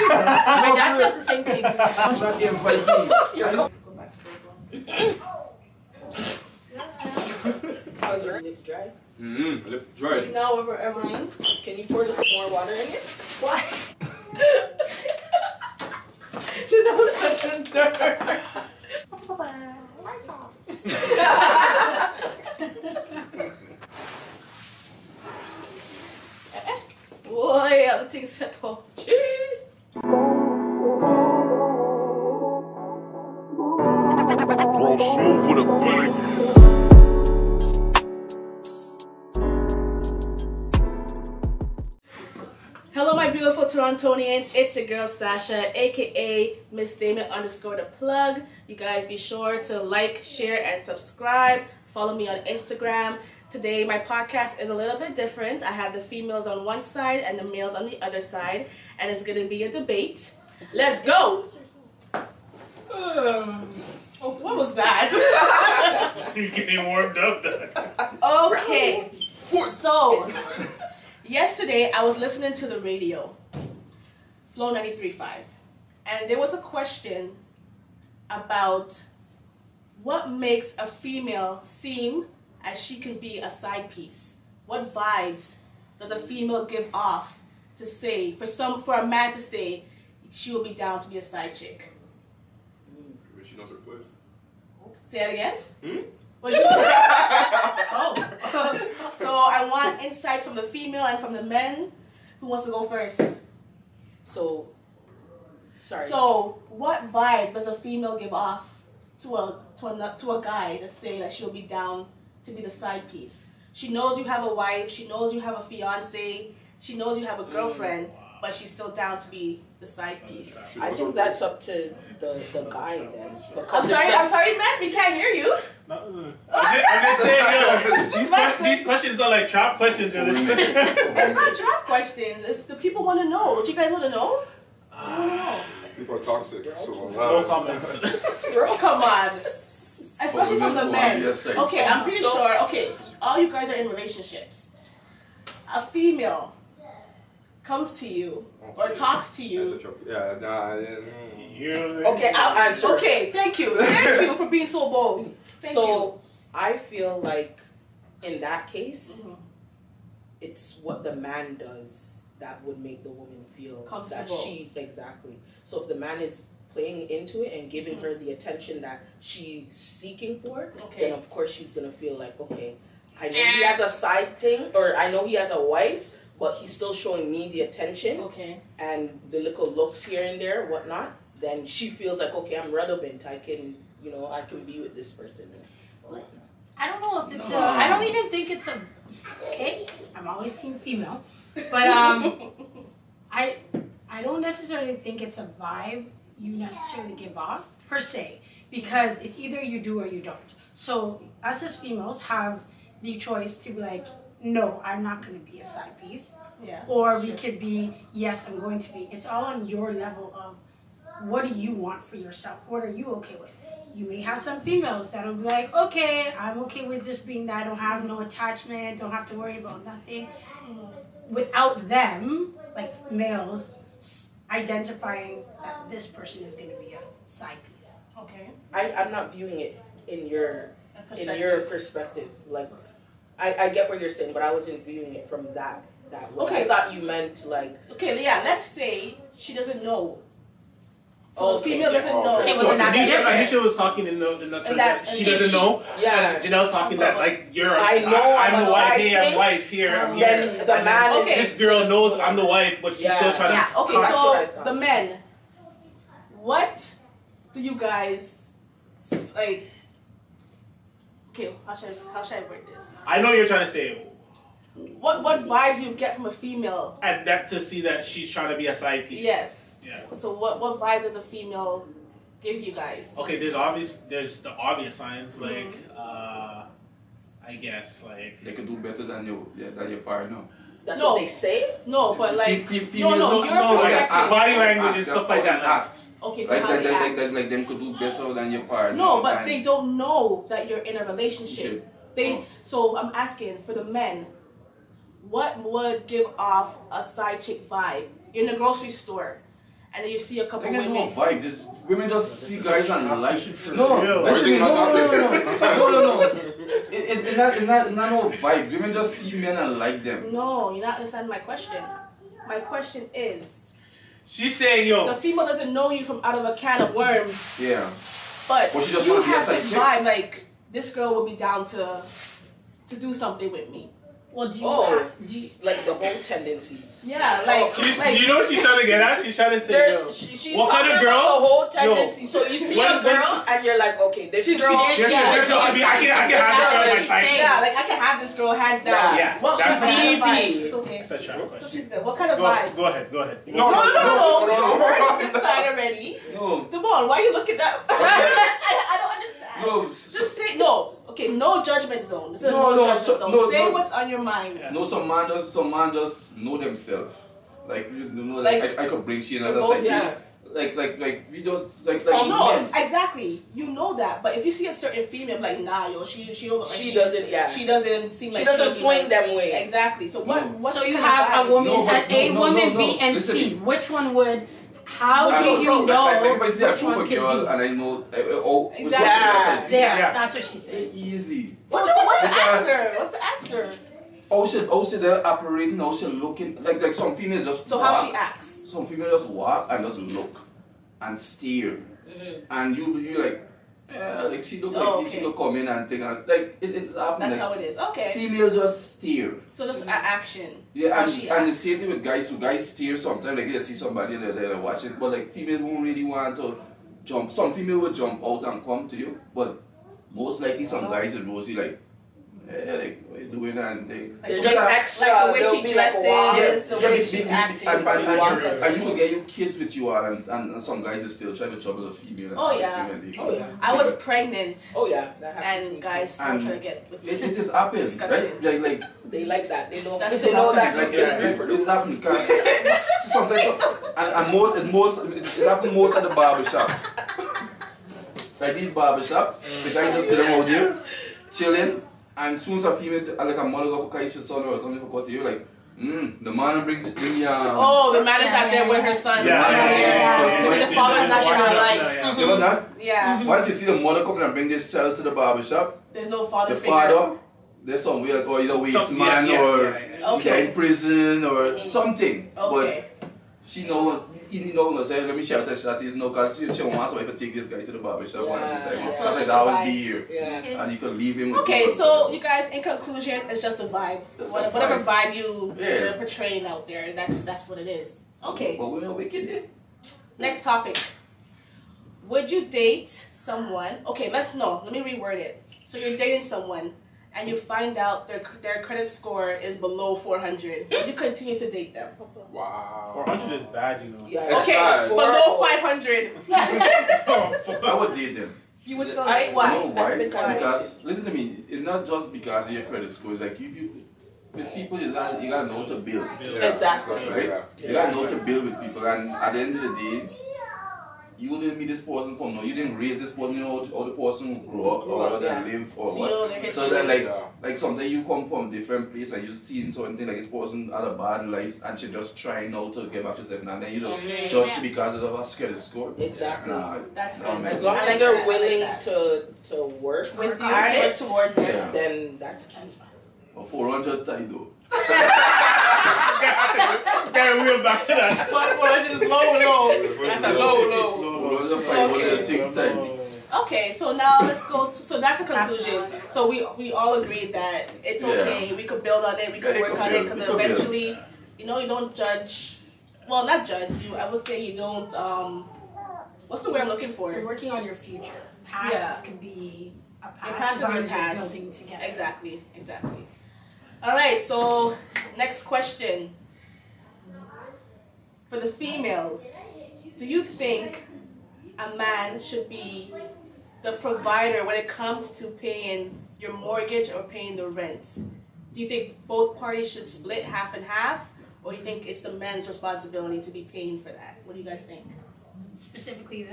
My dad says the same thing. Not aim for the Go back to those ones. How's your lip dry? Lip dry. Now over everyone. Can you pour a little more water in it? Why? You know such a nerd. Boy, other things set off. Cheers. Roll smooth with a bullet. Hello, my beautiful Torontonians. It's your girl Sasha, aka Miss Damon _ the plug. You guys be sure to like, share, and subscribe. Follow me on Instagram. Today, my podcast is a little bit different. I have the females on one side and the males on the other side, and it's going to be a debate. Let's go! What was that? You're getting warmed up then. Okay, so yesterday I was listening to the radio, Flow 93.5, and there was a question about what makes a female seem as she can be a side piece. What vibes does a female give off to say, for a man to say she will be down to be a side chick? When she knows her place. Say that again? What Oh. So I want insights from the female and from the men. Who wants to go first? So, sorry. So what vibe does a female give off to a guy to say that she'll be down to be the side piece? She knows you have a wife, she knows you have a fiance, she knows you have a girlfriend, but she's still down to be the side piece. I think that's up to the guy then. I'm sorry, man, we can't hear you. I'm just saying, yo, these questions are like trap questions. It's not trap questions. It's the people want to know. What you guys want to know? I don't know. People are toxic, so No comments. Come on. Especially from the men. Okay, I'm pretty sure. Okay, all you guys are in relationships. A female comes to you or talks to you. Okay, I'll answer. Okay, thank you. Thank you for being so bold. Thank you. I feel like in that case, it's what the man does that would make the woman feel that she's exactly. So if the man is playing into it and giving her the attention that she's seeking for, then of course she's gonna feel like, okay, I know he has a side thing, or I know he has a wife, but he's still showing me the attention and the little looks here and there, whatnot. Then she feels like, okay, I'm relevant. I can, I can be with this person. I don't know if it's I don't even think it's a. Okay, I'm always team female, but I don't necessarily think it's a vibe you necessarily give off per se, because it's either you do or you don't. So us as females have the choice to be like, no, I'm not going to be a side piece. Yeah. Or we could be, yes, I'm going to be. It's all on your level of what do you want for yourself? What are you okay with? You may have some females that'll be like, okay, I'm okay with just being that. I don't have no attachment, don't have to worry about nothing. Without them, like males, identifying that this person is going to be a side piece. Okay. I'm not viewing it in your perspective. Like, I get what you're saying, but I wasn't viewing it from that way. Okay. I thought you meant like. Okay, yeah. Let's say she doesn't know. So the female doesn't know. Okay, well, then that's different. Anisha was talking in the that she doesn't know. Yeah. And Janelle's talking that like you're. I know I'm the wife. Hey, I'm thing. wife here. I'm Then here. the man is. This girl knows I'm the wife, but she's still trying to. Okay, so the men. What do you guys like? Okay, how should I word this? I know what you're trying to say. What vibes you get from a female? And that to see that she's trying to be a side piece. Yes. Yeah. So what vibe does a female give you guys? Okay, there's the obvious signs like I guess like they could do better than your partner. That's what they say? No, but like no, like body language and stuff like that. Act. Okay, so how they act. Like them could do better than your partner. No, but they don't know that you're in a relationship. So I'm asking for the men, what would give off a side chick vibe? You're in the grocery store and then you see a couple Like, women. no vibe. Just women just see guys and like. No, No, Everything not no. It's not no vibe. Women just see men and like them. No, you're not understanding my question. My question is, she's saying, yo, the female doesn't know you from out of a can of worms, Yeah. but Well, she just you wanna be a have side this chick. vibe like this girl will be down to do something with me. Well, do you Oh, do you, like the whole tendencies. Yeah, like, you know what she's trying to get at? She's trying to say, yo, She's what kind talking of girl? about the whole tendency. So you see When- a girl and you're like, okay, this See, girl. there's- yeah, I can have this girl on my side. yeah, like I can have this girl hands down. Yeah, Well, that's she's easy. easy. It's okay. That's a sharp So question. she's good. What kind of vibes? Go ahead. No. You heard this side already. No. Devon, why you looking that? I don't understand. No. Just say no. Okay, no judgment zone. This is No, no no, judgment so- zone. no, Say no. what's on your mind. Yeah. No, some man just know themselves. Like you know, Like- I could bring she in You're as a both- side. yeah. Like we just like Oh no, yes. exactly. You know that, but if you see a certain female, like nah, yo, she don't look like She doesn't, yeah. She doesn't seem like She doesn't she'll be swing like- them ways. Exactly. So what? so you have a woman No, but and A no, woman no, B and listen C. to me. Which one would? How Would do you you approach? know Like, see a which group one of could girl be? and I know oh Exactly. There, Yeah. that's what she said. easy. What's the Because- answer? What's the answer? How should they operating? How should looking? Like some females just So walk. how she acts? Some females just walk and just look and stare, and you like, yeah, like she look like Oh, she okay. look come in and think like it's happening. That's Like, how it is. Okay. females just stare. So just action. Yeah, How and, she and the acts. same thing with guys. So guys steer sometimes. Like you see somebody and they're watching, but like females won't really want to jump. Some female will jump out and come to you, but most likely some guys will rosy like, yeah, like what you doing and they. They're the just way- extra. Like the way They'll she be like, dresses, wow. the way she's acting. And you will get your kids with you and some guys will still try to trouble the female. Oh yeah. Oh yeah. I was pregnant, Oh yeah. That happens to me and too. guys still And try to get with me. It is happening, Disgusting. right? Like They like that. They know. That's They know that disgusting. you can it reproduce. happens because sometimes it happens most at the barber shops. Like these barber shops, the guys just sit out there, chilling, and soon as a female, like a mother go for Kaisha's son or something for you, like, the man will bring Oh, the man is not there with her son. Yeah, Yeah. Maybe the father's not in her life. You know that? Yeah. Once you see the mother coming and bring this child to the barber shop, There's no father the figure. father, there's some weird, or he's a waste man, or he's Okay. in prison, or something. Okay. But she know, you know, say, let me shout that shot is no, because she wants somebody to take this guy to the barber shop one Yeah, time. yeah. Because So it's I'd just a always vibe. be here. Yeah. And you could leave him with Okay, people. so you guys, in conclusion, it's just a vibe. Just a Whatever vibe. vibe Yeah. you're portraying out there, that's what it is. Okay. But we're not wicked there. Next topic. Would you date someone? Okay, let me reword it. So you're dating someone and you find out their credit score is below 400. Would you continue to date them? Wow. 400 is bad, you know. Yeah. Okay, bad. below 500. I would date them. You would still I- date You why? know why? Why? Because, listen to me, it's not just because of your credit score. It's like, with people, you gotta know how to build. Exactly. Right? Yeah. You gotta know how to build with people, and at the end of the day, you didn't meet this person from no, you didn't raise this person, you know how the person grew up or how they Yeah. live or So what. you know their So history. that like sometimes you come from a different place and you see something like this person had a bad life and she just trying now to get back to herself, and then you just judge she because of her credit score. Exactly. Nah, That's nah, good. man. As long I as like they're that, I like willing that. to work With you, at work it, towards it. Yeah. then that's key. Or 400 tie though. It's gotta wheel back to that. But 400 is low. That's a low. 400 500 thick tie. Okay, so now let's go. So that's the conclusion. So we all agreed that it's Yeah. okay. We could build on it. We could Yeah, work you on could it build. because You could build. eventually, you know, you don't judge. Well, not judge. I would say you don't. What's the word I'm looking for? You're working on your future. Past Yeah. could be a past. Your past as is long your as you're past. building together. Exactly. All right. So next question. For the females, do you think a man should be the provider when it comes to paying your mortgage or paying the rent? Do you think both parties should split half and half, or do you think it's the man's responsibility to be paying for that? What do you guys think? Specifically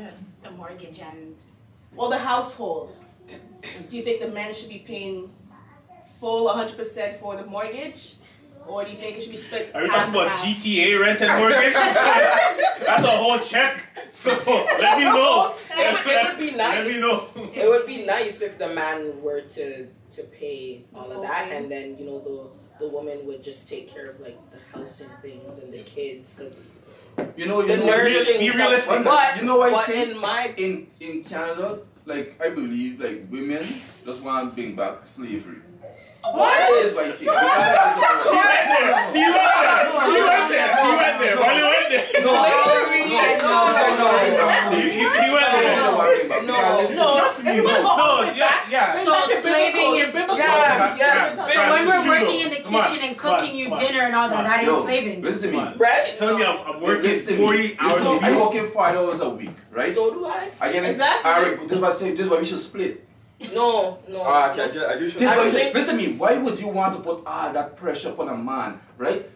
the mortgage and Well, the household. Do you think the man should be paying full 100% for the mortgage, Or do you think it should be split? Are we half talking about and half? GTA rent and mortgage? That's a whole check. So let me know. It would be nice. Let me know. It would be nice if the man were to pay all of that, and then the woman would just take care of like the house and things and the kids, because You know, the nourishing be stuff. realistic. But you know what I but think? In Canada, like I believe like women just want to bring back slavery. What? That is my thing. He went there. Why you went there? No. He went there. Trust me. No, yeah. So slaving is Yes. So when we're working in the kitchen and cooking you dinner and all that, that ain't slaving. Listen to me. Bread? Tell me I'm working 40 hours a I'm week. working 5 hours a week, right? So do I. Again, Exactly. this is why we should split. No. I do Listen to me. Why would you want to put all that pressure upon a man, right?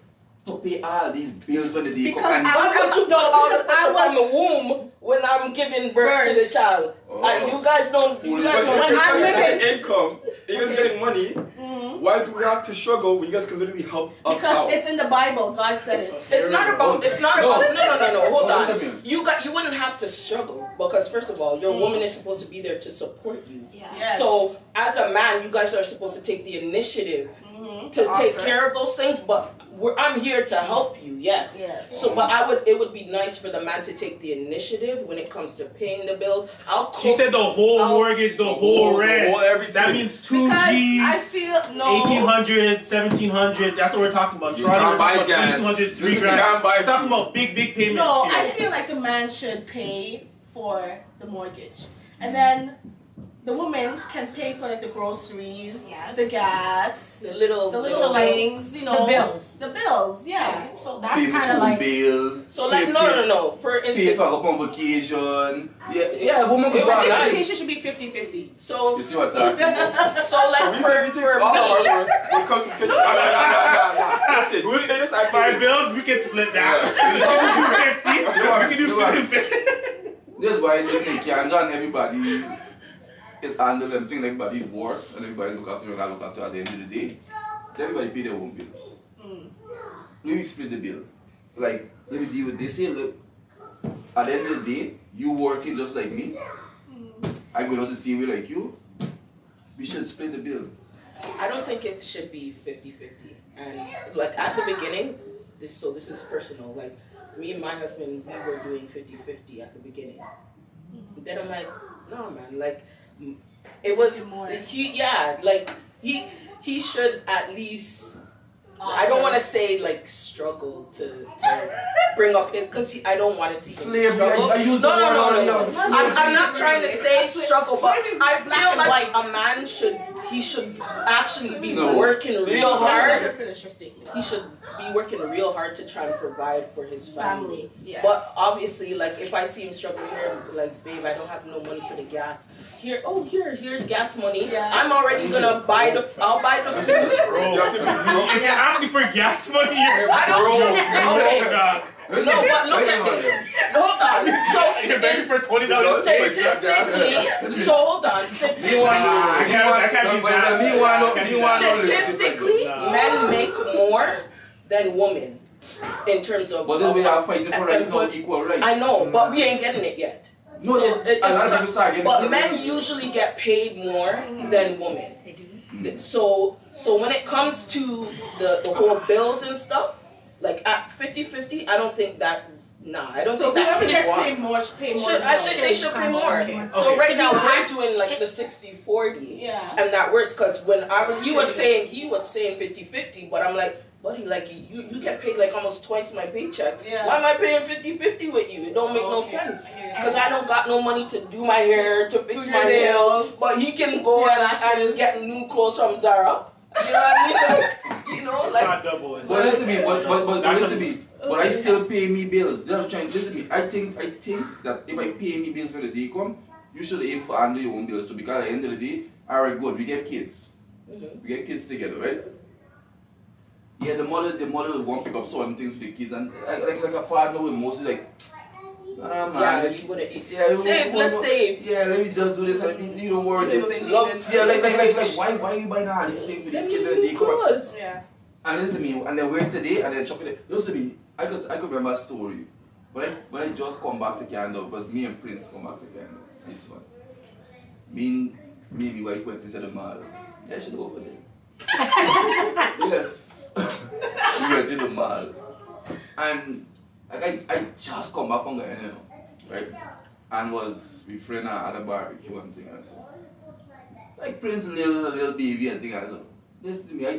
To pay all these bills when the day Because come. Why would you put all the pressure on the womb when I'm giving birth to the child? You guys don't. When I'm living- income, you guys getting money. Why do we have to struggle when you guys can literally help us Because out? it's in the Bible. God said it. It's not about. No. Hold No, on. listen to me. You wouldn't have to struggle, because first of all, your woman is supposed to be there to support you. Yes. So as a man, you guys are supposed to take the initiative to take care of those things. But I'm here to help you. Yes. So, but it would be nice for the man to take the initiative when it comes to paying the bills. I'll cook. She said the whole mortgage, the whole rent. whole everything. That means 2 Because G's. I feel 1800, 1700. That's what we're talking about. You Toronto, can't buy we're talking gas. about 200, 3 You grand. can't buy We're talking food. about big payments. No, here. I feel like the man should pay for the mortgage, and then the woman can pay for like the groceries, the gas, the little things, the bills. the bills. Yeah. So that's kind of like. bill. So like no. For Pay instance, for up on vacation. Yeah, woman could It buy would be that. nice. Vacation should be 50-50. so You see what I'm talking about? so like we take all our work when it comes to vacation. Listen, we pay this, I pay 5 this. bills, we can split that. Yeah. We can do 50. That's why in Canada and everybody is handle everything, everybody's work and everybody look after you and I look after at the end of the day. Everybody pay their own bill. Let me split the bill. Like, let me deal with this here. Look, at the end of the day, you working just like me. I go out to see you like you. We should split the bill. I don't think it should be 50-50. And like at the beginning, this is personal. Like me and my husband, we were doing 50-50 at the beginning. But then I'm like, no man, like it was he should at least. I don't want to say like struggle to bring up his, because I don't want to see him Slavery. struggle. I use the word already. I'm not trying to say struggle, but Slavery is I black feel and like white. a man should actually be No. working real hard. Finish your statement. He should be working real hard to try and provide for his family. Yes. But obviously, like if I see him struggling here, like babe, I don't have no money for the gas. Here's gas money. Yeah. I'm already gonna buy I'll buy the food. Bro, if you're asking for gas money, I don't. Okay. Oh God. No, but look at this. Hold on. So You're begging for $20 steak. statistically, so hold on. Statistically, men make more than women in terms of. But then we are fighting for right now equal rights. I know, but we ain't getting it yet. No, So a lot of people start getting but it. men usually get paid more than women. They do. So when it comes to the whole bills and stuff, like at 50-50, I don't think that. Nah, I don't So think that. whoever gets should- paid more should pay more. I think they should pay more. Okay. So Okay. right now we're doing like the 60-40. Yeah. And that works because when he was saying 50-50, but I'm like, buddy, like you get paid like almost twice my paycheck. Yeah. Why am I paying 50-50 with you? It don't make no Okay. sense. I hear you. Because I don't got no money to do my hair, to fix Do my your nails, nails. but he can go Your and lashes. get new clothes from Zara. You know what I mean? You know, It's like not double. It's But not. listen to me, but That's listen to a- me. But I still pay me bills. They're trying to listen to me. I think that if I pay me bills when the day come, you should aim for handle your own bills too. Because at the end of the day, alright, good, we get kids. We get kids together, right? Yeah, the mother won't pick up certain things for the kids, and like a father will mostly like, ah man, yeah, like, you wouldn't eat. yeah, Save, let's save. Yeah, let me just do this and you don't worry. Save This, what they need love- and yeah, save. like why are you buying all these things for these Let kids me when they come? clothes. Yeah. And listen to me, and then wait today, and then chocolate. Listen to me, I could remember a story. When I just come back to Canada, but me and Prince come back to Canada. This one. Me and my wife went inside the mall. Yeah, she go over there. Yes. We went to the mall. And like I just come back from the end, right? And was with friend at a barbecue and thing and so. Like Prince little baby and thing and so. Listen to me, I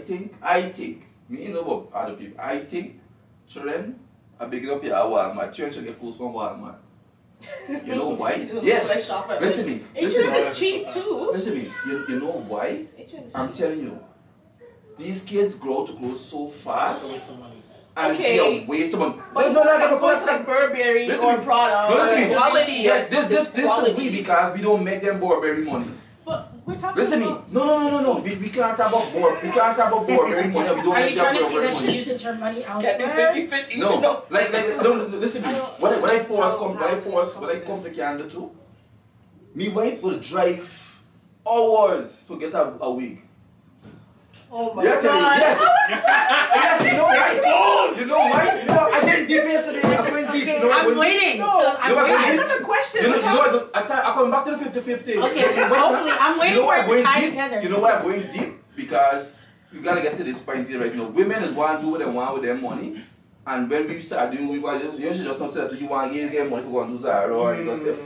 think, me know about other people, I think children are big up here at Walmart. Children should get clothes from Walmart. You know why? Yes. Listen to me. H&M is cheap too. Listen to me. You know why? I'm telling you. These kids grow to clothes so fast. And okay. They are waste of money. But it's not like I'm going to like Burberry or Prada. Quality. Yeah, this the we because we don't make them Burberry money. But we're talking Listen about... to me. No. We can't talk about Burberry money. We don't Are make you trying them to say Burberry that money. she uses her money elsewhere? 50-50. No, no, listen to me. When I come to Canada too, my wife will drive hours to get a wig. Oh my God. Yes. Yes, you know why? You know why? No, I didn't deep yesterday. I'm going deep. Okay, I'm waiting. No, So I'm waiting. That's not a question. I come back to the 50-50. Okay, hopefully, I'm waiting for it to tie together. You know why I'm going deep? Because you gotta get to this point here right now. Women is want to do what they want with their money. And when we start doing, you should just not say that you want to get money for going to do Zara or any stuff.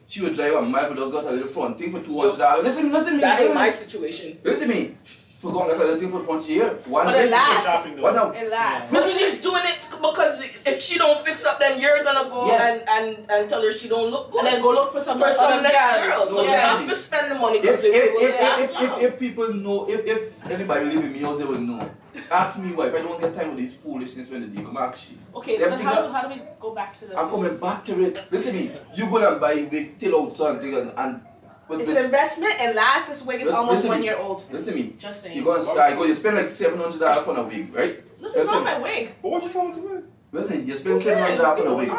She would drive a mile for just got a little front thing for $200. Listen to me. That ain't my situation. Listen to me. For going to get a little thing for the front here. But it lasts. What now? It lasts. But she's doing it because if she don't fix up, then you're gonna go and tell her she don't look good. And then go look for some next girl. So you have to spend the money because if people know, if anybody live with me else, they will know. Ask me why. If I don't get time with this foolishness when the day come actually. Okay, but how do we go back to the... I'm coming back to it. Listen to me. You go and buy a wig, till out something and it's an investment and last this wig is almost 1 year old. Listen to me. Just saying. You spend like $700 on a wig, right? Listen, it's not my wig. But what you telling me to do? Listen, you spend $700 on a wig.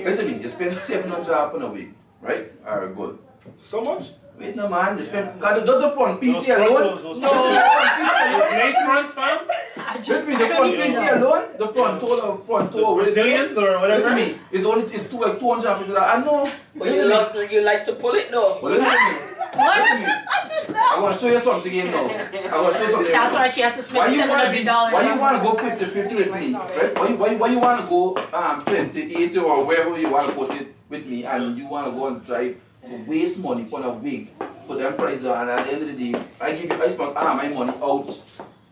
Listen to me, you spend $700 on a wig, right? Alright, good. So much? Wait, no man, you spend. God, does the front PC alone? No. Lace fronts, fam? Just mean the front PC alone, the front toe, Brazilians or whatever. Listen to me, it's like $250. I know. But you like to pull it, no? Well, listen to me. Listen to me. I want to show you something again now. That's why she has to spend $700. Why you want to go 50-50 with me, right? Why you want to go 20-80 or wherever you want to put it with me, and you want to go and drive, waste money for a wig for them prices, and at the end of the day, I spend my money out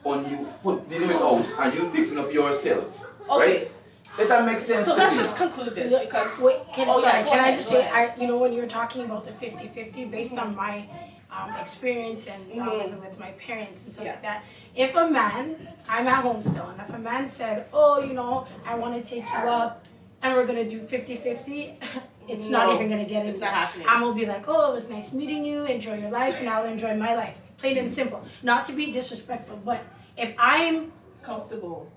on you for dealing with house, and you fixing up yourself, right? If that makes sense. So let's just conclude this because. Wait, can I just say, when you're talking about the 50-50, based on my experience and living with my parents and stuff like that, if a man, I'm at home still, and if a man said, oh, I want to take you up, and we're gonna do 50-50, it's not even gonna get into that. I'm gonna be like, oh, it was nice meeting you, enjoy your life, and I'll enjoy my life. Plain and simple. Not to be disrespectful, but if I'm comfortable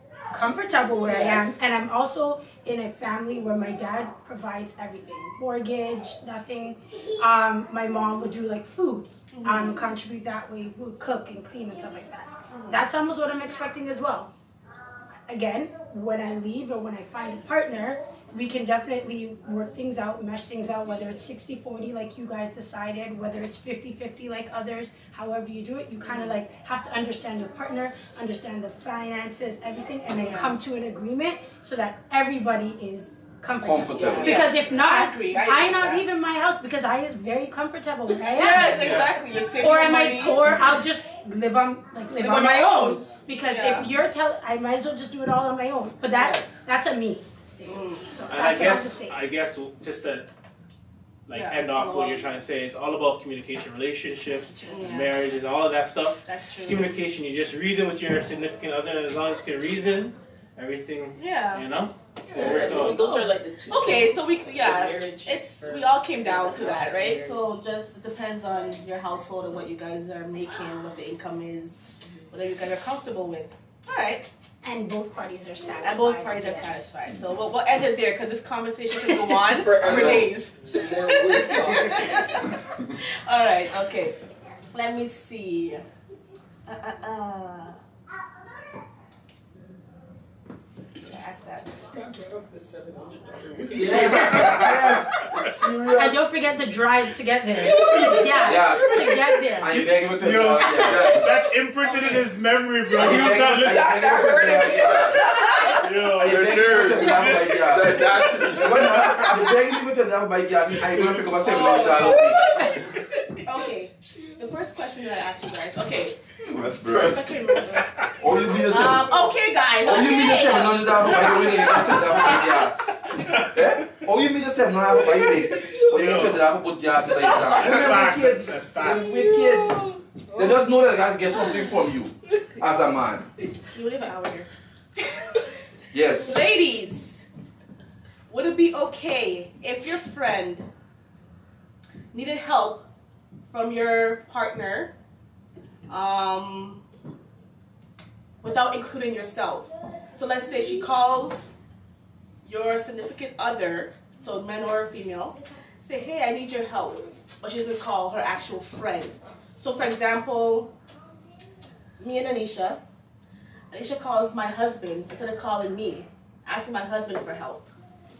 where I am, and I'm also in a family where my dad provides everything, mortgage, nothing. My mom would do like food, contribute that way, would cook and clean and stuff like that. That's almost what I'm expecting as well. Again, when I leave or when I find a partner, we can definitely work things out, mesh things out, whether it's 60-40 like you guys decided, whether it's 50-50 like others, however you do it, you kind of like have to understand your partner, understand the finances, everything, and then come to an agreement so that everybody is comfortable. Because if not, I'm not leaving my house because I is very comfortable where I am. Yes, exactly. You're saving money. Or I'll just live on my own. Because if you're I might as well just do it all on my own. But that's a me. So that's what I have to say. I guess just to end off what you're trying to say, it's all about communication, relationships, marriages, all of that stuff. That's true. It's communication. You just reason with your significant other, and as long as you can reason, everything. Those are like the two. Okay, so we all came down to that, right? So just depends on your household and what you guys are making, what the income is, whatever you guys are comfortable with. All right. And both parties are satisfied. So we'll end it there because this conversation can go on for days. All right. Okay. Let me see. that. Yes, yes. It's serious. And don't forget the drive to get there. Yes. To get there. And you beg him to Yo, yes. that's imprinted in his memory, bro. And He you was beg not him- listening. and you beg him to Yo, and you beg him to laugh by gas. That's You beg him to laugh by gas, and you're going to pick up a $700 piece. Okay, the first question that I asked you guys. Okay. That's I breast. can't remember. Or you mean the Okay, guys. Or you mean the Okay. $700 by you really get $20 by gas? Eh? Or you mean the $700 by you make? Or you get $20 for put gas inside your car? that's facts. That's facts. They're wicked. They just know that they gotta get something from you as a man. You only have an hour here. Yes. Ladies, would it be okay if your friend needed help from your partner without including yourself? So let's say she calls your significant other, so man or female, say, hey, I need your help. But she doesn't call her actual friend. So for example, me and Anisha calls my husband instead of calling me, asking my husband for help.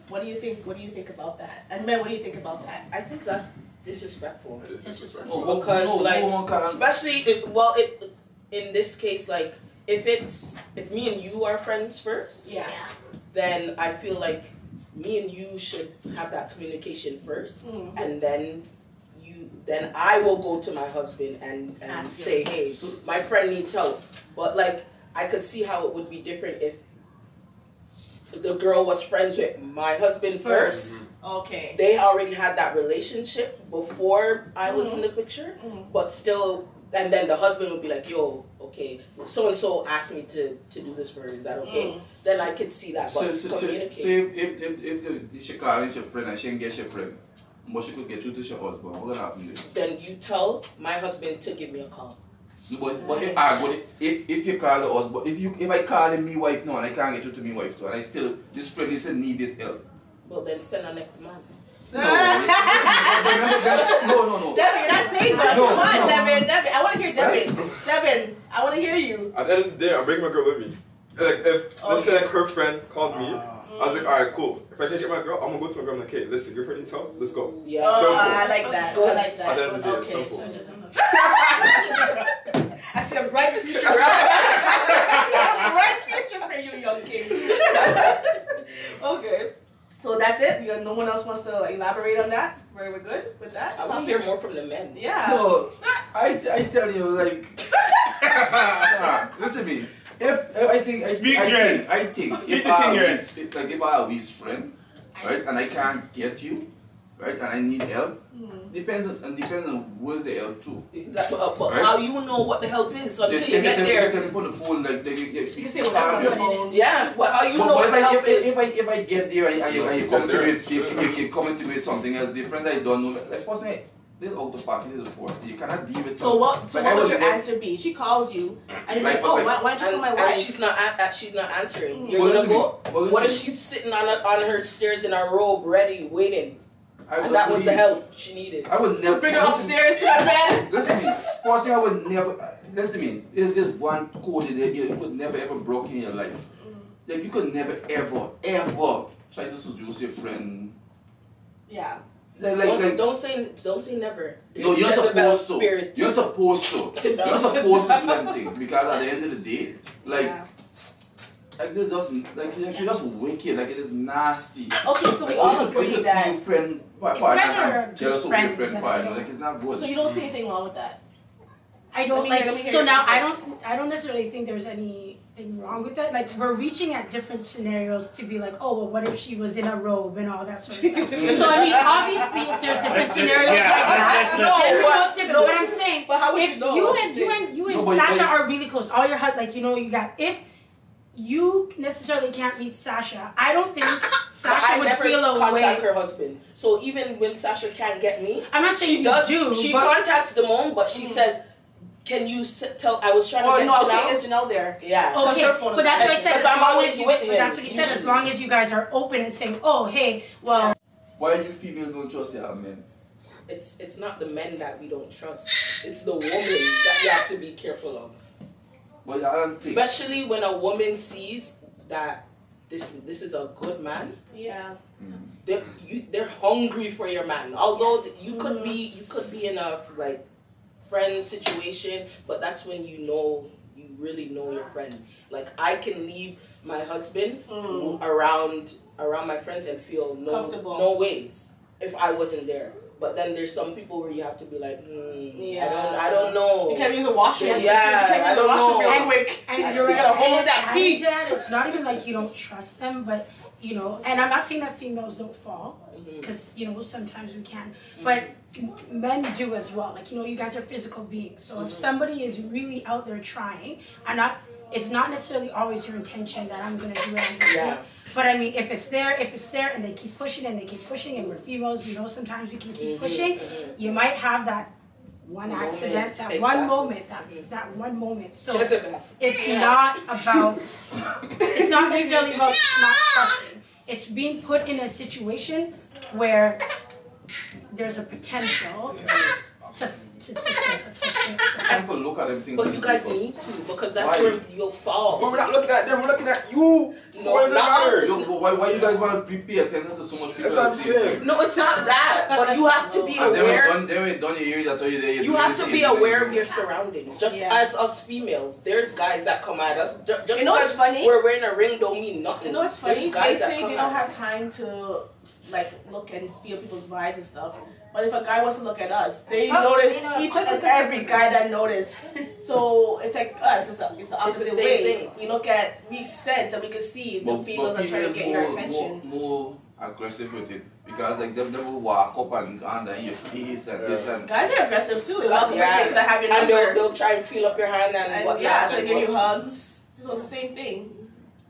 What do you think? What do you think about that? And men, what do you think about that? I think that's disrespectful. Oh, Because no, like, no one can- especially in this case, like if me and you are friends first, Yeah. then I feel like me and you should have that communication first, Mm. and then I will go to my husband and Ask say, him. hey, my friend needs help. But like I could see how it would be different if the girl was friends with my husband first. Okay. They already had that relationship before I was in the picture, but still, and then the husband would be like, yo, okay, so and so asked me to do this for her, is that okay? Then I could see that, but communicate. So if she calls your friend and she can get your friend, but she could get you to your husband, what gonna happen then? Then you tell my husband to give me a call. No, but if you call the husband, if I call him me wife now and I can't get you to me wife too, and I still, this friend is in need this help. Well, then send her next man. No. Devin, you're not saying much. No, Come on, no. Devin. I want to hear Devin. Devin, I want to hear you. At the end of the day, I'm bringing my girl with me. Like if let's say like her friend called me, I was like, alright, cool. If I can't get my girl, I'm gonna go to my girl and like, hey, listen, your friend needs help. Let's go. Yeah. Oh, I like that. I like that. At the end of the day, it's Okay, simple. I see a bright future. Bright future for you, young king. Okay. So that's it? No one else wants to elaborate on that? We're good with that? I want to hear more from the men. Yeah. No, I tell you, like, listen to me. I think Speak the thing, if I have his friend, right, and I can't get you, right, and I need help, depends on where's the help to. But Right? how you know what the help is until you get They there? can put the phone like You can say whatever your on phone. it. Yeah, but how you know But what the help is? if I get there and you come to there. it, you come to it something else different, I don't know. Like first thing, this out of pocket is the first thing. You cannot deal with So what Like, I would was your there- answer be? She calls you and you're like, Like, oh, like- why don't you call my And wife? she's not answering. You're Well, gonna listen go. to me. Well, What if listen to she's sitting on her stairs in her robe, ready, waiting, I would and that was the leave. help she needed? I would never Bring her upstairs to the bed. Listen to me. First thing I would never. Listen to me. There's this one code that you could never ever broke in your life. Like you could never ever try to seduce your friend. Yeah. Don't say never. No, It's you're just about supposed to. spirit. You're supposed to. You're supposed to do them things because at the end of the day, like. Yeah. Like this just like you're just wicked, like it is nasty. Okay, so we Like, all when agree you see that. your friend guys partner are and jealous of your friends, friend then partner, I like it's not good. So you don't see anything wrong with that? I don't Let me like. hear So your now thoughts. I don't necessarily think there's anything wrong with that. Like we're reaching at different scenarios to be like, oh well, what if she was in a robe and all that sort of stuff. So I mean, obviously, if there's different scenarios like that, but what I'm saying, But how would if you know? you and No, but Sasha like- are really close, all your like you got if. You necessarily can't meet Sasha. I don't think Sasha I would never feel a contact way. her husband. So even when Sasha can't get me, I'm not saying she you does. do, She but contacts Damone, but she says, "Can you tell?" I was trying Or to get no, I was saying, Janelle. is Janelle there? Yeah. Because okay, her phone is but that's what I active. said. As Because I'm long always as you, with but him, that's what he said. As usually. long as you guys are open and saying, "Oh, hey, well." Why you females don't trust your men? It's not the men that we don't trust. It's the woman that you have to be careful of. But I don't think. Especially when a woman sees that this is a good man. Yeah. They're hungry for your man. Although you could be in a like friend situation, but that's when you really know your friends. Like I can leave my husband around my friends and feel no ways if I wasn't there. But then there's some people where you have to be like, I don't know. You can't use a washer. Yeah, you can't use a washer real quick. And you're gonna hold that pee. It's not even like you don't trust them, but you know. And I'm not saying that females don't fall, because you know sometimes we can, but men do as well. Like you know, you guys are physical beings. So if somebody is really out there trying, it's not necessarily always your intention that I'm gonna do what I'm gonna do. But I mean, if it's there, and they keep pushing, and we're females, we know sometimes we can keep pushing. You might have that one accident, that one moment, that one moment. So it's not necessarily about not trusting. It's being put in a situation where there's a potential to look at them things. But you guys need to, because that's where you'll fall. But we're not looking at them, we're looking at you. So what does it matter? Why you guys want to pay attention to so much people? That's what I'm saying. No, it's not that. But you have to be aware. You have to be aware of your surroundings. Just as us females, there's guys that come at us. Just because we're wearing a ring don't mean nothing. You know what's funny? They say they don't have time to like look and feel people's vibes and stuff. But if a guy wants to look at us, they notice each and every guy that notice. So it's like us. It's the opposite way. Thing. We sense and we can see the females are trying to get your attention. More aggressive with it because like they will walk up and under your face and this and. Guys are aggressive too. They walk up and say, "Could I have your number?" And they'll try and feel up your hand and whatnot. Try to give you hugs. So it's the same thing.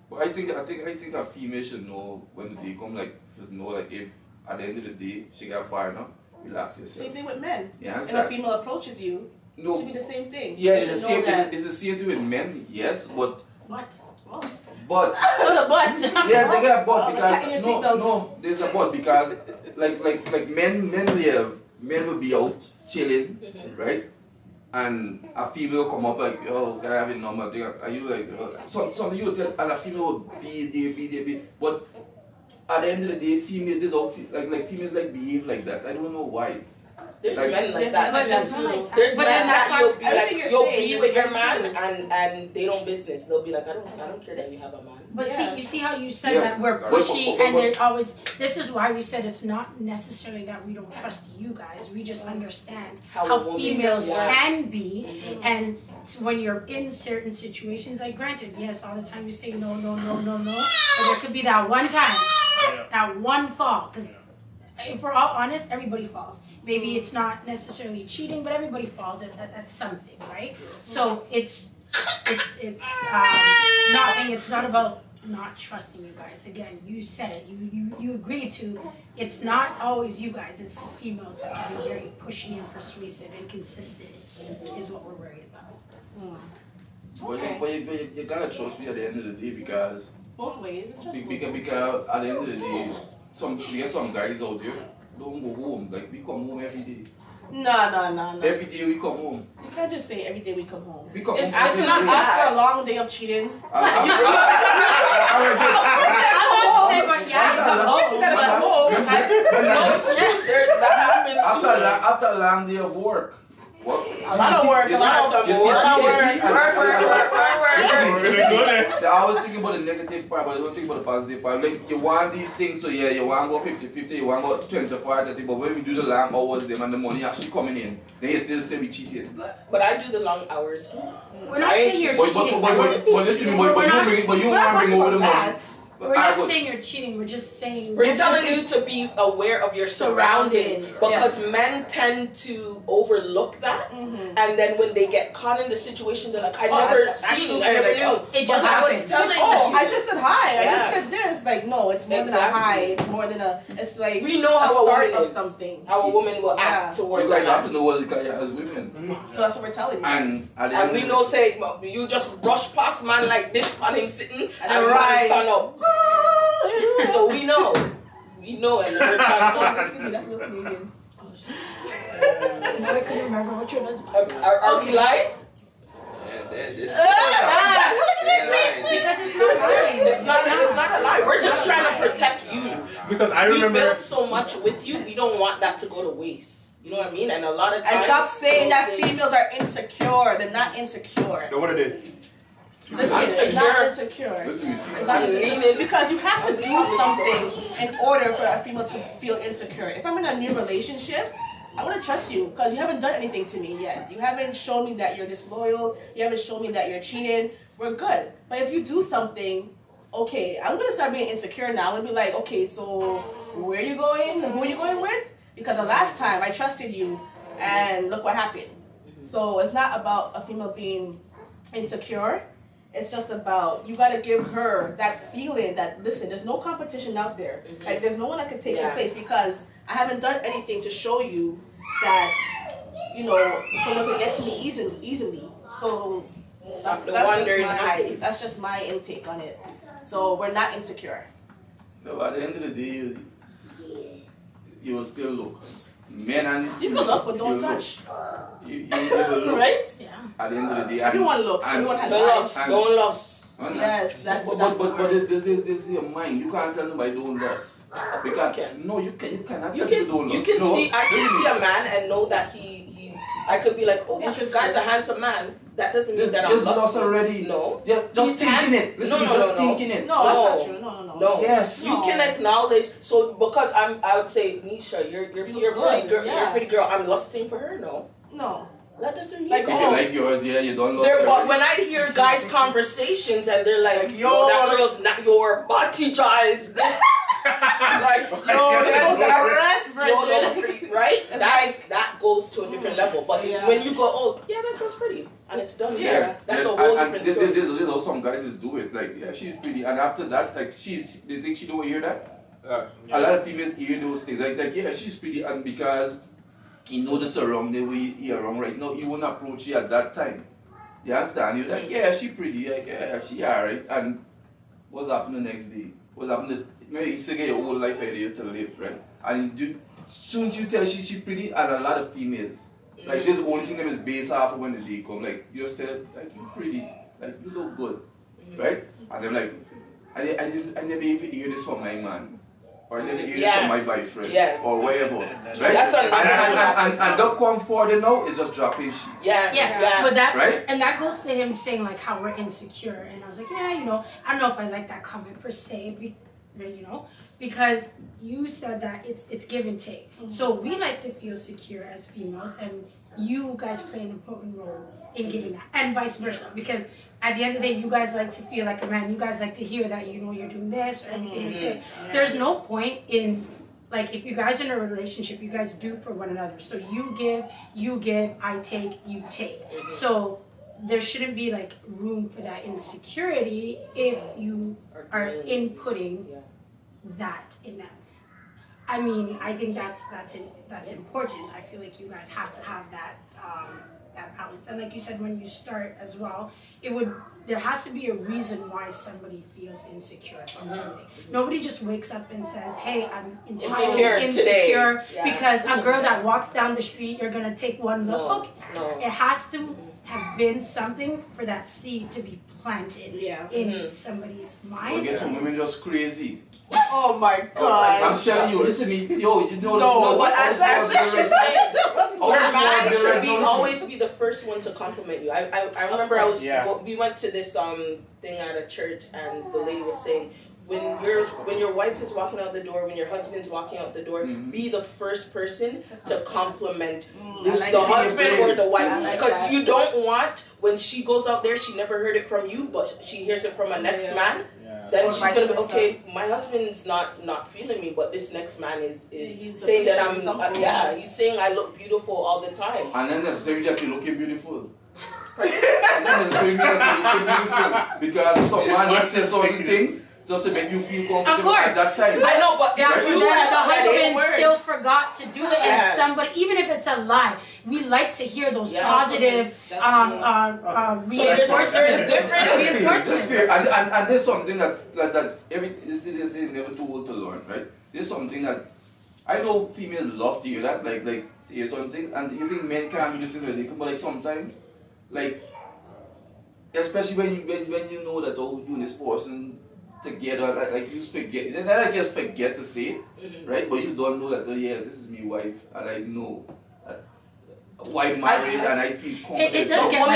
But I think a female should know when the day come, like just know like if at the end of the day she got partner. Relax yourself. Same thing with men. Yeah, if a female approaches you, it should be the same thing. Yeah, it's the same thing with men, yes, but... What? But... There's a but. Yes, they got a but because... No, there's a but because like men will be out chilling, right? And a female will come up like, oh, can I have your number? Are you like... Some of you tell, and a female will be there, but... At the end of the day, females behave like that. I don't know why. There's men like that. There's men that you'll be with your man and they don't business. They'll be like, I don't care that you have a man. But see, you see how you said that we're pushy and they're always. This is why we said it's not necessarily that we don't trust you guys. We just understand how females can be, and when you're in certain situations, like granted, yes, all the time you say no, but there could be that one time, that one fall. Because if we're all honest, everybody falls. Maybe it's not necessarily cheating, but everybody falls at something, right? So it's nothing. It's not about not trusting you guys. Again, you said it. You agreed to. It's not always you guys. It's the females that can be very pushy and persuasive and consistent. Is what we're worried about. But you gotta trust me at the end of the day because both ways. It's just because at the end of the day, some guys out there don't go home. Like we come home every day. No. Every day we come home. You can't just say every day we come home. We come it's home. It's not after a long day of cheating. After a long day of work. What? A lot of work. I was thinking about the negative part, but I don't think about the positive part. Like, you want these things, so yeah, you want to go 50-50, you want to go 25-30, but when we do the long hours, them and the money actually coming in, then you still say we cheating. But I do the long hours too. We're not saying you're cheating. But listen, you want to bring over the money. We're not saying you're cheating, we're just saying... We're telling you to be aware of your surroundings. Because men tend to overlook that. And then when they get caught in the situation, they're like, I never knew. It just happened. I was telling you. I just said hi. I just said this. Like, no, it's more than a hi. It's more than a... It's like we know how a woman of something. How a woman will act towards us. You guys have to know what you as women. So that's what we're telling you. And we know, say, you just brush past man like this on him sitting and turn up. So we know, and we're trying to. Excuse me, that's real Canadians. I couldn't remember what your husband. Are we lying? This. Because it's not lying. It's not a lie. We're just trying to protect you. Because I remember... We built so much with you, we don't want that to go to waste. You know what I mean? And a lot of times... And stop saying that females are insecure. They're not insecure. Then what are they? Listen, it's not insecure. It's not insecure. Because you have to do something in order for a female to feel insecure. If I'm in a new relationship, I want to trust you because you haven't done anything to me yet. You haven't shown me that you're disloyal. You haven't shown me that you're cheating. We're good. But if you do something, okay, I'm going to start being insecure now. I'm going to be like, okay, so where are you going? Who are you going with? Because the last time I trusted you and look what happened. So it's not about a female being insecure. It's just about, you got to give her that feeling that, listen, there's no competition out there. Like, there's no one that can take your place because I haven't done anything to show you that, you know, someone can get to me easily. So that's just my intake on it. So we're not insecure. No, at the end of the day, you will still look. Men and you can look, but don't touch. You will look. Right? Yeah. At the end of the day, everyone looks. Everyone has eyes. Don't loss. Yes, that's but there's your mind. You can't tell nobody don't loss. Of course you can. No, you cannot You tell people don't can, loss. you can no, see. I can see a man and know that he. I could be like, oh, this guy's a handsome man. That doesn't mean that I'm lost already. No. Yeah, just thinking it. Listen, just thinking it. No, that's not true. No. Yes. You can acknowledge. So because I would say, Nisha, you're pretty girl. You're a pretty girl. I'm lusting for her. No. That doesn't mean like, that. Like yours, yeah, you don't lust. But when I hear guys' conversations and they're like, yo, that girl's not your body size. This, like, right? That goes to a different level. But when you go, oh, yeah, that girl's pretty, and it's done there, that's a whole different story. There's some guys do it, like, yeah, she's pretty, and after that, like, they think she don't hear that. A lot of females hear those things, like, yeah, she's pretty, and because you know the surrounding way you're around right now, you won't approach you at that time. You understand? You're like, yeah, she pretty, like, yeah, she alright, and what's happening the next day? What's happening? Maybe you still get your whole life idea to live, right? And soon you tell she pretty, and a lot of females, like, this is the only thing that is based off of when the day come. Like, you just say, like, you pretty, like, you look good, right? And they're like, I never even hear this from my man, or I never hear this from my boyfriend, or wherever, right? That's what and don't come forward now, it's just dropping shit. Yeah. But that, right? And that goes to him saying, like, how we're insecure. And I was like, yeah, you know, I don't know if I like that comment per se, you know, because you said that it's give and take. So we like to feel secure as females, and you guys play an important role in giving that, and vice versa, because at the end of the day, you guys like to feel like a man. You guys like to hear that, you know, you're doing this or everything is good. There's no point in, like, if you guys are in a relationship, you guys do for one another. So you give, I take, you take. So there shouldn't be, like, room for that insecurity if you are inputting that in that. I mean, I think that's important. I feel like you guys have to have that that balance. And like you said, when you start as well, there has to be a reason why somebody feels insecure from something. Nobody just wakes up and says, hey, I'm insecure today. Because a girl that walks down the street, you're gonna take one look. No. It has to have been something for that seed to be planted in somebody's mind. I guess some women just crazy. Oh my God! I'm telling you, listen to me, yo, you know. No, but as she's saying, your man should always be the first one to compliment you. I remember we went to this thing at a church, and the lady was saying, when your wife is walking out the door, when your husband's walking out the door, be the first person to compliment the husband or the wife, because you don't want, when she goes out there, she never heard it from you, but she hears it from a next man. Then she's gonna be, okay, my husband's not feeling me, but this next man is saying that I'm he's saying I look beautiful all the time. And then necessarily that you're looking beautiful. And then necessarily that you're looking beautiful, because some man just says certain things just to make you feel comfortable at that time. I know, but the husband still forgot to do it, and somebody, even if it's a lie, we like to hear those positive reinforcements. And there's something that is never too old to learn, right? There's something that I know females love to hear that, like hear something, and you think men can't do this in the but like sometimes, like, especially when you know that oh, you and this person together, like you just forget, and then I just forget to say it, right? But you don't know that oh yes, this is my wife, and I know that wife married, and I feel confident. It does get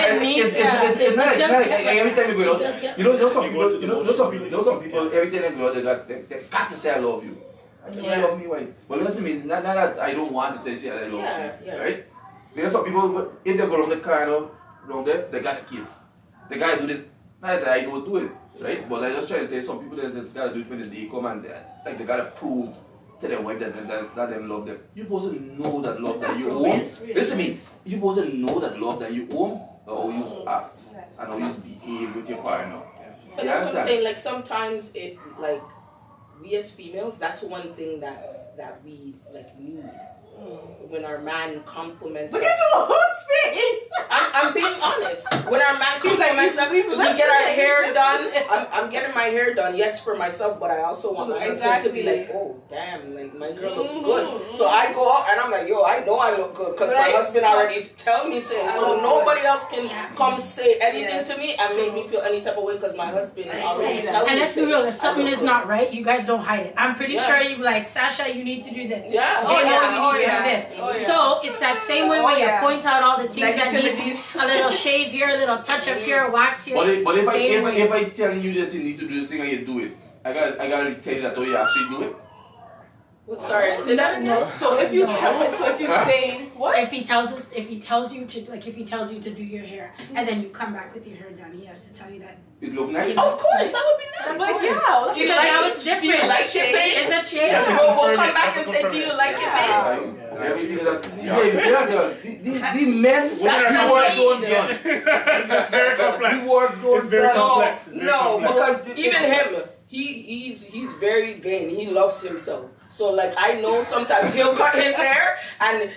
every time you go out, you know some people, every time they go out, they got to say I love you. I know I love me wife. But listen to me, not that I don't want to say I love you, right? There's some people, if they go around the car, around there, they got to kiss. They got to do this. Not I say I don't do it, right? But I just try to tell you, some people they just got to do it when the day come and they got to prove to their wife that them love them. You're supposed to know that love that you own. Listen to me, you're supposed to know that love that you own, or how you act, and how you behave with your partner. But that's what I'm saying, like sometimes it, like, we as females, that's one thing that we like need. When our man compliments us. Look at your hood's face! I'm being honest. When our man compliments us, we get our hair done. I'm getting my hair done, yes, for myself, but I also want my husband to be like, oh, damn, like my girl looks good. So I go out and I'm like, yo, I know I look good because my husband already tell me say it. So nobody else can come say anything to me and make me feel any type of way because my husband already tell me. And let's be real, if something is not right, you guys don't hide it. I'm pretty sure you like, Sasha, you need to do this. Yeah. You need to do this. So it's that same way when you point out all the things that need a little shave here, a little touch up here, wax here. But if I tell you that you need to do this thing and you do it, I gotta tell you that how you actually do it. Sorry, say that again. So if you say what? If he tells you to do your hair and then you come back with your hair done, he has to tell you that. It look nice. Of course, that would be nice. But yeah, do you like now it's different. Do you like it, babe? Is that change? We'll come back and say, do you like it, babe? Everything is that. The men, that's work don't done. It's very complex. The work don't It's very complex. No, because even him, he's very vain. He loves himself. So like I know sometimes he'll cut his hair and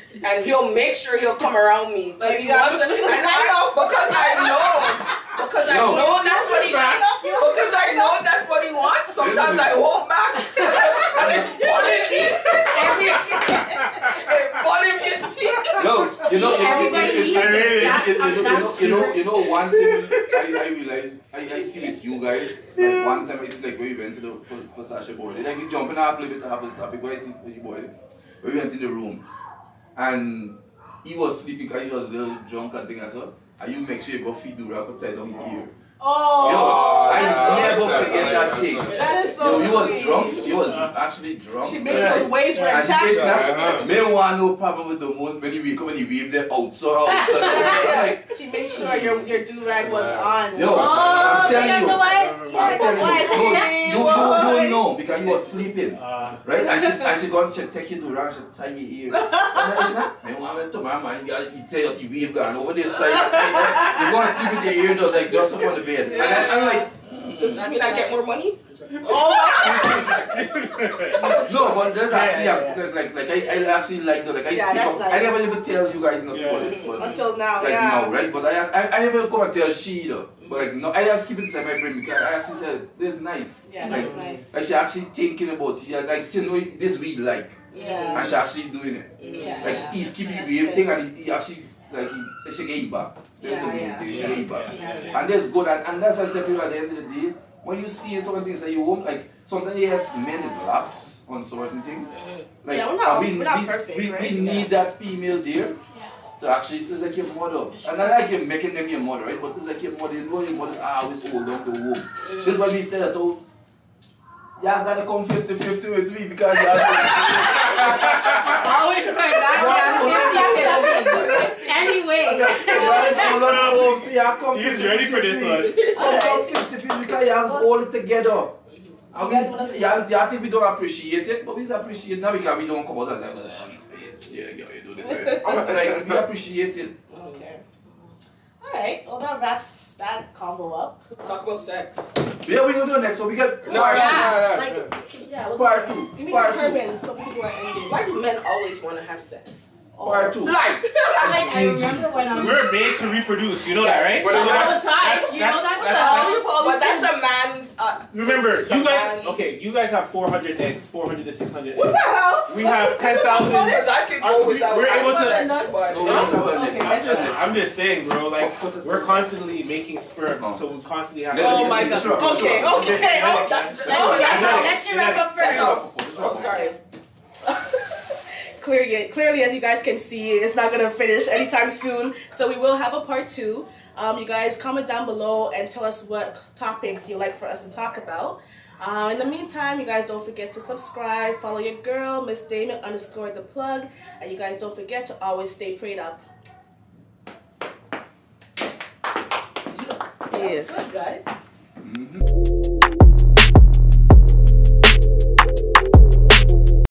he'll make sure he'll come around me because he wants it. Because I know that's what he wants. Because I know that's what he wants. Sometimes I hold back and it's bothering you see. No, you know one thing I realized I see with you guys. Like one time I see like when we went to for Sasha board, like we jumping off a little bit after the topic. Where I see you boy, we went in the room and he was sleeping because he was a little drunk and thing as well. And you make sure you go feed the wrap tie down his ear. Oh, I never forget that thing. That is so he was drunk. He was actually drunk. She made sure his waist were intact. Me want no problem with the moon when you wake up and you wave them out. So she made sure your do rag was on. Yo, I'm telling you. You don't know because you was sleeping, right? And she gonna take you to rag, she tie your ear. Me want to my man, you tell you wave gone over this side. You gonna sleep with your ear just up on the bed. And I'm like, does this mean I get more money? Oh no, but there's actually I actually like the I never even tell you guys not about it. But until now, now, right? But I never come and tell she either. But like no, I just keep it inside my brain because I actually said this is nice. Yeah, that's nice. Like she actually thinking about it. Like she know this we like. Yeah. And she actually doing it. Yeah. Like he's keeping everything and he actually like she get it back. There's the main thing, she get it back. And that's good and that's why I say people at the end of the day, when you see certain things that you won't like sometimes yes men is lax on certain things. Like we're not perfect, we need that female there to actually it's like your mother. And I like you making them your mother, right? But it's like your mother, you know your mother always hold on to home. This is why we said that oh yeah, gotta come 50-50 with me because you always going back down 50-50. Anyway. He's ready for this one. Come 50-50 because you have to hold it together. I think we don't appreciate it, but we appreciate it now because we don't come out and say, yeah, you do this. Like, we appreciate it. Okay. Alright, well that wraps that combo up. Talk about sex. Yeah, we're gonna do it next, so we got we'll part 2. You mean determine so people are ending. Why do men always want to have sex? Part 2. Like I remember when I was... We're made to reproduce. You know that, right? All the time. You know But that's a man's... remember, it's you guys... man's. Okay, you guys have 400 eggs. 400 to 600 eggs. What the hell? We have 10,000... Because I could go without we're able having to... sex, but... I'm just saying, bro. Like, we're constantly making sperm, so we constantly have... Oh my god. Okay. Let's wrap up first. Oh, sorry. Clearly, as you guys can see, it's not gonna finish anytime soon. So we will have a part 2. You guys comment down below and tell us what topics you'd like for us to talk about. In the meantime, you guys don't forget to subscribe, follow your girl, Miss Damon _ the plug, and you guys don't forget to always stay prayed up. Yes. Good, guys.